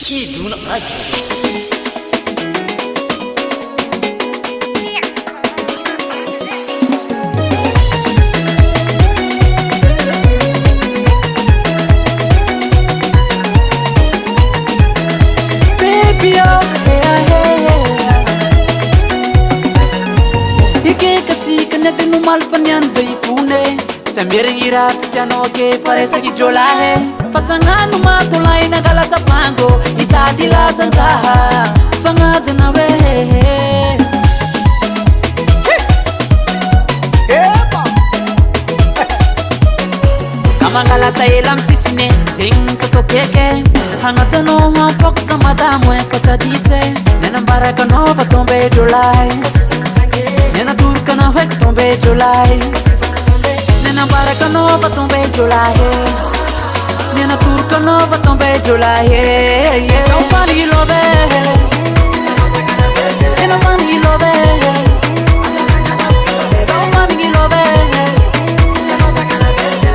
Kiduna Radio. Baby, oh, ike katika nete no malfanian zay fune Sambiring irat tiano ke faresa ki jolahe Fatsangano matulay na galatsapango Itadila santaha Fangadana we Kamangalata elam sisine Sing satokeke Hangatano hafok sa madamu e fatadite Nenambaraka no fatombe jolai Nena turka na hwek tombe jolai Nena baraka no fatombe jolai Nena turka no fatombe jolai So funny love Nena funny love So funny love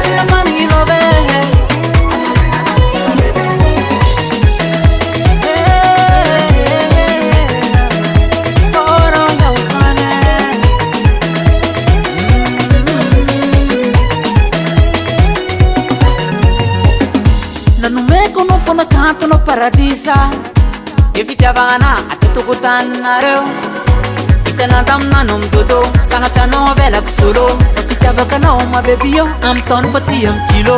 Nena funny love Nanumeko no fona canto no paradisa Evitiavana atutukutan nareo Isanandam na nom dodo Sangata no vela kusolo Fafitiavaka no ma baby yo Am ton fati am kilo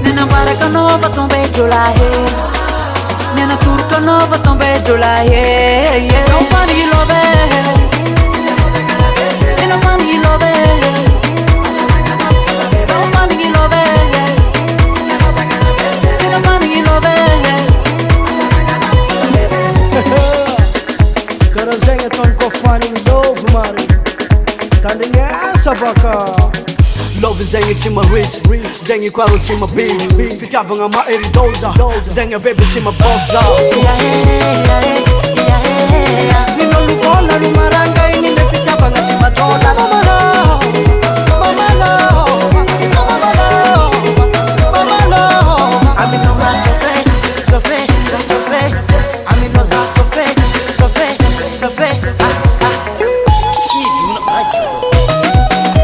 Nena baraka no vatombe jolahe Nena turka no vatombe jolahe So funny love Nena funny love So funny love Nena funny love Karazegna tony koa fany love mary Tandegny asa baka Love zegny tsy maritsy Zegny koa ro tsy mabiby Fitiavagna maeridoza Zegny bebe tsy mabosa Minolo vola no maranga iny le fitiavagna tsy madoza Kiduna Radio.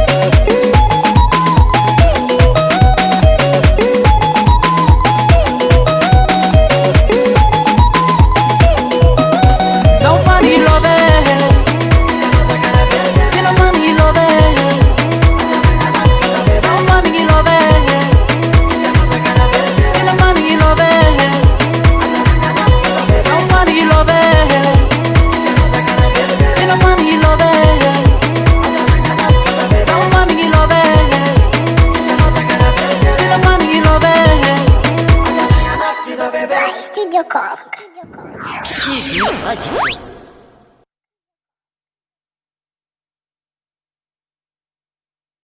So funny love Nena funny love So funny love Nena funny love So funny love Nena funny love So funny love Nena funny love Studio Cork. Kiduna Radio.